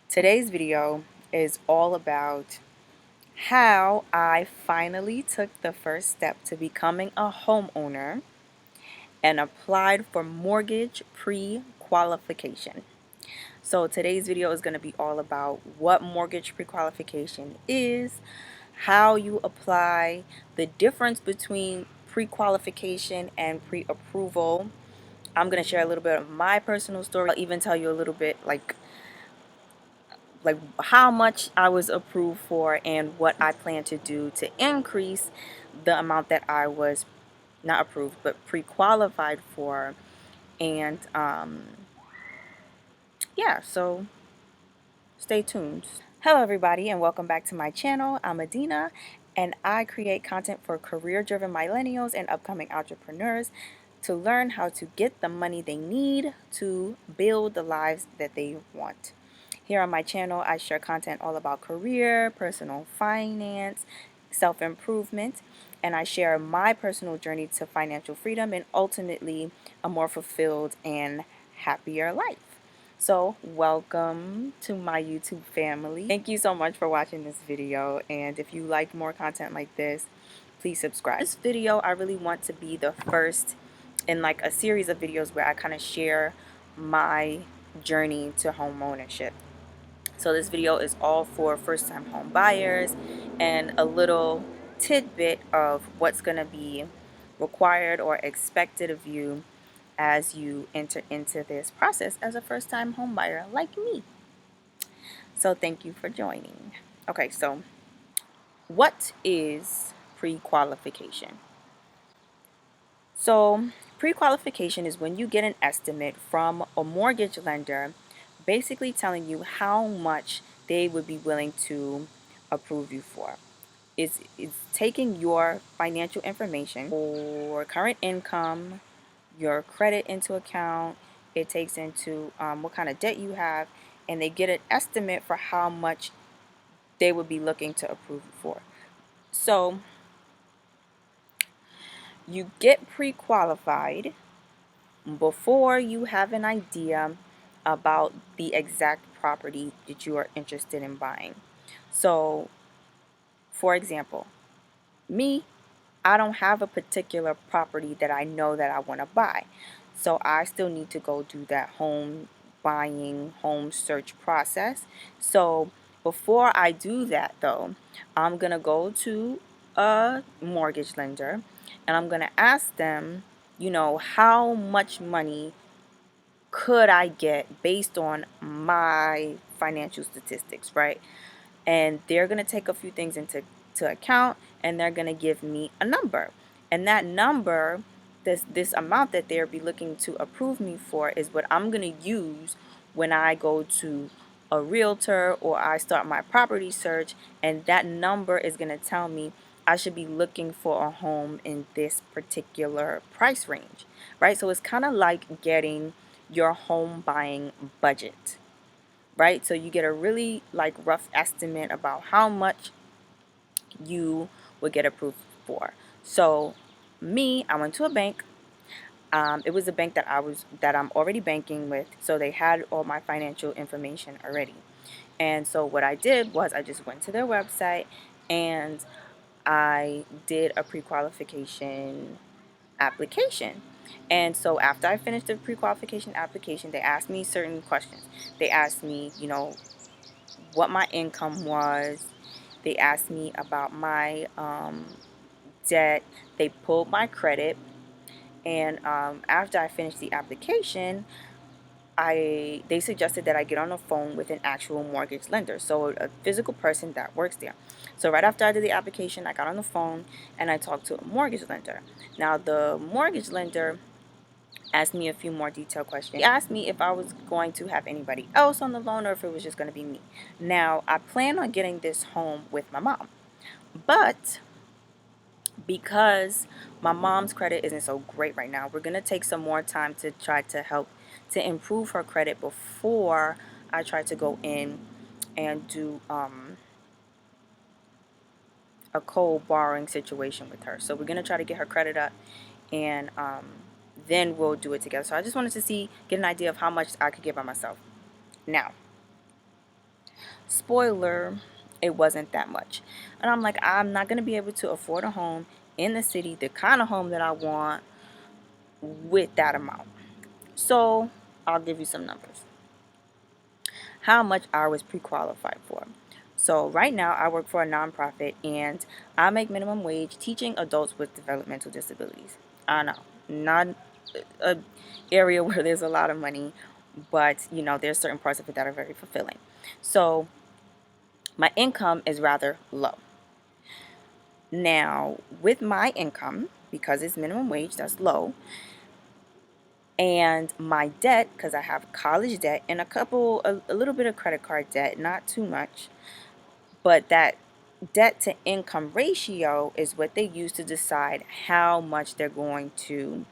Today's video is all about how I finally took the first step to becoming a homeowner and applied for mortgage pre-qualification. So today's video is going to be all about what mortgage pre-qualification is, how you apply, the difference between pre-qualification and pre-approval. I'm going to share a little bit of my personal story. I'll even tell you a little bit like how much I was approved for and what I plan to do to increase the amount that I was not approved but pre-qualified for. And yeah, so stay tuned. Hello everybody and welcome back to my channel. I'm Adina and I create content for career-driven millennials and upcoming entrepreneurs to learn how to get the money they need to build the lives that they want. Here on my channel, I share content all about career, personal finance, self-improvement, and I share my personal journey to financial freedom and ultimately a more fulfilled and happier life. So welcome to my YouTube family. Thank you so much for watching this video, and if you like more content like this, please subscribe. This video, I really want to be the first in like a series of videos where I kind of share my journey to home ownership. So this video is all for first-time home buyers and a little tidbit of what's going to be required or expected of you as you enter into this process as a first-time home buyer like me. So thank you for joining. Okay, so what is pre-qualification? So pre-qualification is when you get an estimate from a mortgage lender basically telling you how much they would be willing to approve you for. It's taking your financial information or current income, your credit into account. It takes into what kind of debt you have, and they get an estimate for how much they would be looking to approve you for. So you get pre-qualified before you have an idea about the exact property that you are interested in buying. So, for example, me, I don't have a particular property that I know that I want to buy. So I still need to go do that home buying, home search process. So before I do that though, I'm going to go to a mortgage lender and I'm going to ask them, how much money could I get based on my financial statistics, right? And they're going to take a few things into account, and they're going to give me a number. And that number, this amount that they'll be looking to approve me for, is what I'm going to use when I go to a realtor or I start my property search, and that number is going to tell me I should be looking for a home in this particular price range, right? So it's kind of like getting your home buying budget, right? So you get a really like rough estimate about how much you would get approved for. So me, I went to a bank. It was a bank that I'm already banking with, so they had all my financial information already. And so what I did was I just went to their website and I did a pre-qualification application. And so after I finished the pre-qualification application, they asked me certain questions. They asked me, what my income was. They asked me about my debt. They pulled my credit. And after I finished the application, they suggested that I get on the phone with an actual mortgage lender, so a physical person that works there. So right after I did the application, I got on the phone and I talked to a mortgage lender. Now the mortgage lender asked me a few more detailed questions. He asked me if I was going to have anybody else on the loan or if it was just going to be me. Now I plan on getting this home with my mom, but because my mom's credit isn't so great right now, we're going to take some more time to try to help to improve her credit before I try to go in and do a cold borrowing situation with her. So we're going to try to get her credit up, and then we'll do it together. So I just wanted to get an idea of how much I could get by myself. Now, Spoiler, it wasn't that much. And I'm like, I'm not going to be able to afford a home in the city, the kind of home that I want with that amount. So I'll give you some numbers. How much I was pre-qualified for. So right now I work for a nonprofit and I make minimum wage teaching adults with developmental disabilities. I know, not a area where there's a lot of money, but there's certain parts of it that are very fulfilling. So my income is rather low. Now, with my income, because it's minimum wage, that's low, and my debt, because I have college debt and a little bit of credit card debt, not too much, but that debt to income ratio is what they use to decide how much they're going to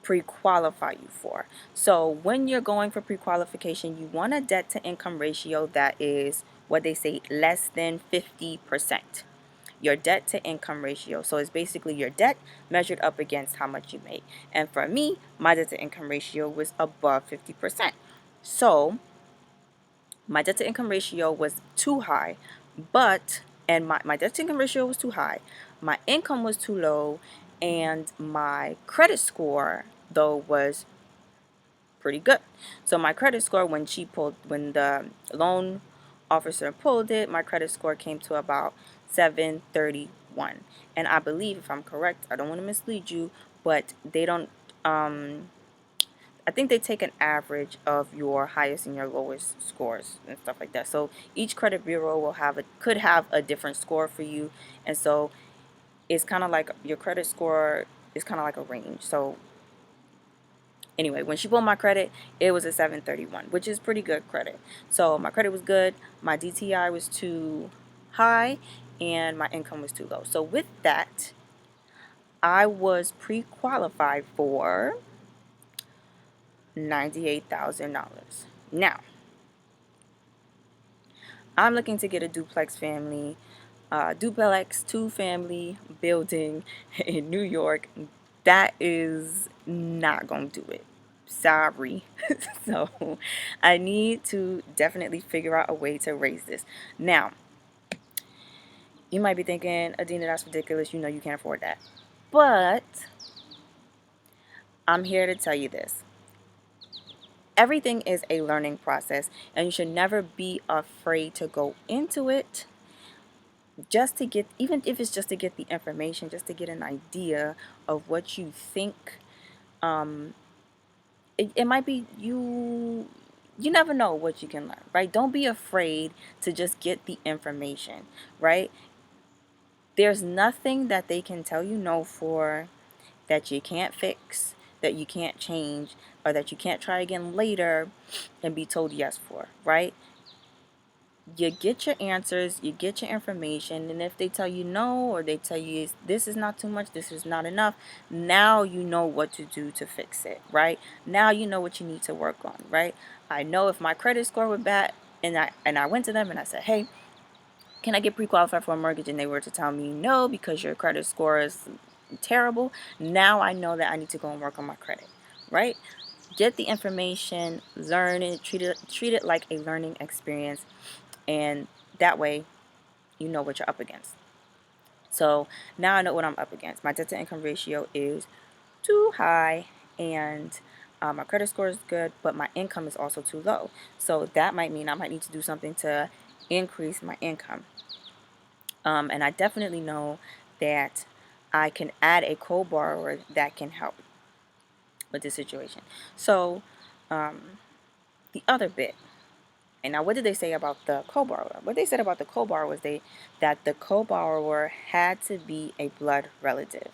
pre-qualify you for. So when you're going for pre-qualification, you want a debt to income ratio that is what they say less than 50%. Your debt to income ratio. So it's basically your debt measured up against how much you make. And for me, my debt to income ratio was above 50%. So my debt to income ratio was too high, and my debt to income ratio was too high. My income was too low, and my credit score, though, was pretty good. So my credit score, when the loan officer pulled it, my credit score came to about 731. And I believe, if I'm correct, I don't want to mislead you, but they don't, I think they take an average of your highest and your lowest scores and stuff like that. So each credit bureau could have a different score for you. And so it's kind of like your credit score is kind of like a range. So anyway, when she pulled my credit, it was a 731, which is pretty good credit. So my credit was good, my DTI was too high, and my income was too low. So with that, I was pre-qualified for $98,000. Now, I'm looking to get a duplex two family building in New York. That is not going to do it. Sorry. So I need to definitely figure out a way to raise this. Now, you might be thinking, Adina, that's ridiculous. You know you can't afford that. But I'm here to tell you this. Everything is a learning process, and you should never be afraid to go into it just to get, even if it's just to get the information, just to get an idea of what you think. It might be you never know what you can learn, right? Don't be afraid to just get the information, right? There's nothing that they can tell you no for, that you can't fix, that you can't change, or that you can't try again later and be told yes for, right? You get your answers, you get your information, and if they tell you no, or they tell you this is not too much, this is not enough, now you know what to do to fix it, right? Now you know what you need to work on, right? I know if my credit score was bad, and I went to them and I said, hey, can I get pre-qualified for a mortgage? And they were to tell me no because your credit score is terrible. Now I know that I need to go and work on my credit, right? Get the information, learn it, treat it like a learning experience, and that way you know what you're up against. So now I know what I'm up against. My debt to income ratio is too high, and my credit score is good, but my income is also too low. So that might mean I might need to do something to increase my income. And I definitely know that I can add a co-borrower that can help with this situation. So the other bit, and now what did they say about the co-borrower? What they said about the co-borrower was that the co-borrower had to be a blood relative.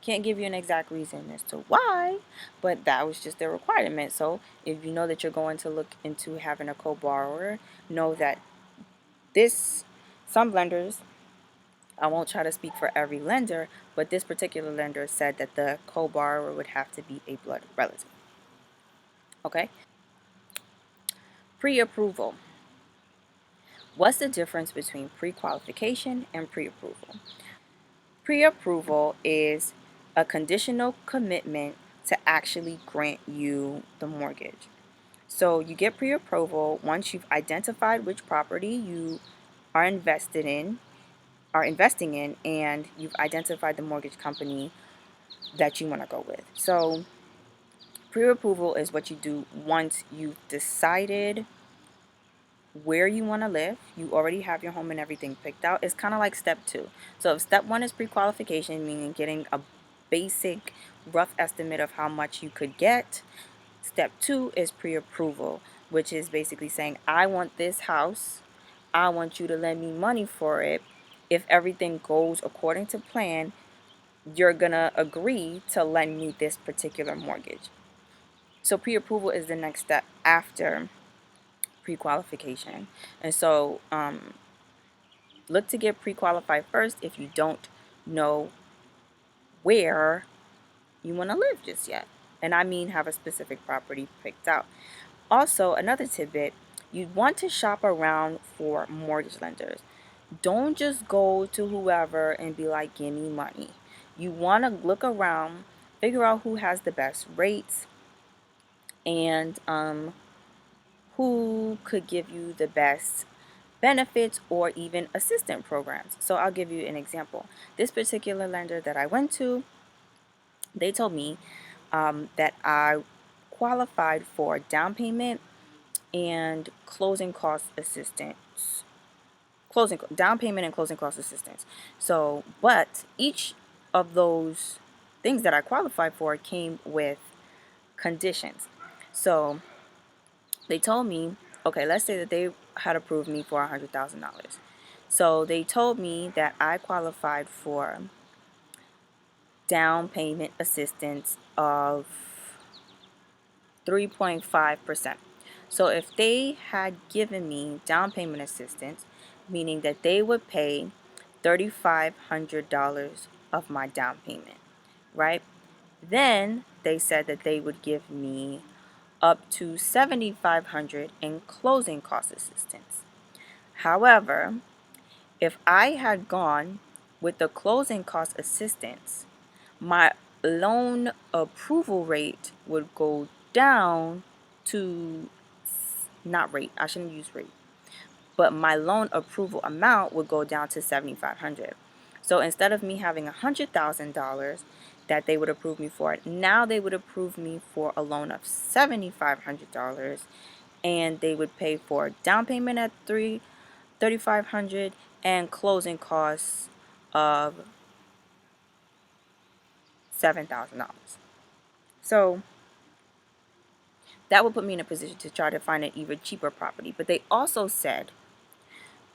Can't give you an exact reason as to why, but that was just their requirement. So if you know that you're going to look into having a co-borrower, know that some lenders, I won't try to speak for every lender, but this particular lender said that the co-borrower would have to be a blood relative. Okay? Pre-approval. What's the difference between pre-qualification and pre-approval? Pre-approval is a conditional commitment to actually grant you the mortgage. So you get pre-approval once you've identified which property you are investing in, and you've identified the mortgage company that you want to go with. So pre-approval is what you do once you've decided where you want to live. You already have your home and everything picked out. It's kind of like step two. So if step one is pre-qualification, meaning getting a basic rough estimate of how much you could get, step two is pre-approval, which is basically saying, I want this house. I want you to lend me money for it. If everything goes according to plan, you're gonna agree to lend me this particular mortgage. So pre-approval is the next step after pre-qualification. And so look to get pre-qualified first if you don't know where you want to live just yet. And I mean have a specific property picked out. Also, another tidbit, you want to shop around for mortgage lenders. Don't just go to whoever and be like, give me money. You want to look around, figure out who has the best rates, and who could give you the best benefits or even assistant programs. So I'll give you an example. This particular lender that I went to, they told me that I qualified for down payment and closing cost assistance. Closing down payment and closing cost assistance. So, but each of those things that I qualified for came with conditions. So they told me, okay, let's say that they had approved me for $100,000. So they told me that I qualified for down payment assistance of 3.5%. So if they had given me down payment assistance, meaning that they would pay $3,500 of my down payment, right? Then they said that they would give me up to $7,500 in closing cost assistance. However, if I had gone with the closing cost assistance, my loan approval rate would go down to, not rate, I shouldn't use rate, but my loan approval amount would go down to $7,500. So instead of me having $100,000 that they would approve me for, now they would approve me for a loan of $7,500, and they would pay for down payment at $3,500 and closing costs of $7,000. So that would put me in a position to try to find an even cheaper property. But they also said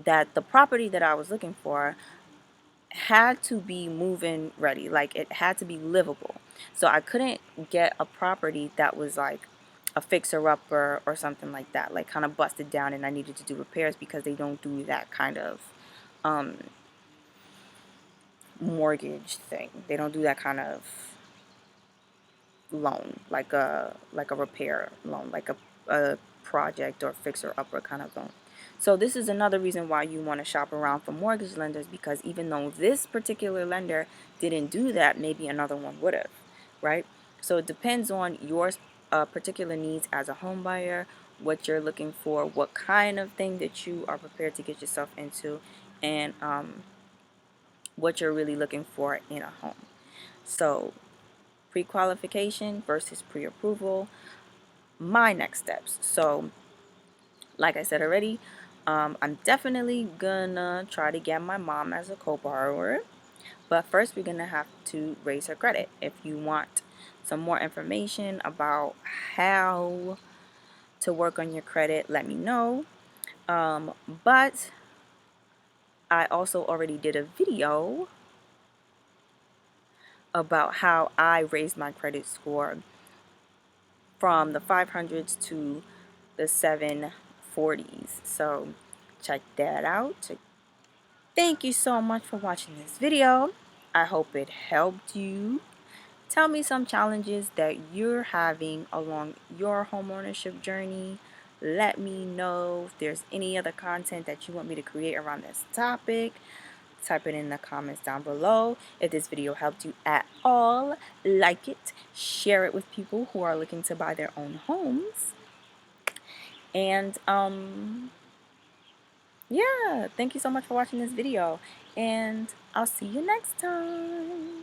that the property that I was looking for had to be move-in ready, like it had to be livable. So I couldn't get a property that was like a fixer-upper or something like that, like kind of busted down and I needed to do repairs, because they don't do that kind of mortgage thing. They don't do that kind of loan, like a repair loan, like a project or fixer upper kind of loan. So this is another reason why you want to shop around for mortgage lenders, because even though this particular lender didn't do that, maybe another one would have, right? So it depends on your particular needs as a home buyer, what you're looking for, what kind of thing that you are prepared to get yourself into, and what you're really looking for in a home. So pre-qualification versus pre-approval, my next steps. So like I said already, I'm definitely gonna try to get my mom as a co-borrower, but first we're gonna have to raise her credit. If you want some more information about how to work on your credit, let me know. But I also already did a video about how I raised my credit score from the 500s to the 740s. So check that out. Thank you so much for watching this video. I hope it helped you. Tell me some challenges that you're having along your homeownership journey. Let me know if there's any other content that you want me to create around this topic. Type it in the comments down below. If this video helped you at all, like it, share it with people who are looking to buy their own homes. And yeah, thank you so much for watching this video, and I'll see you next time.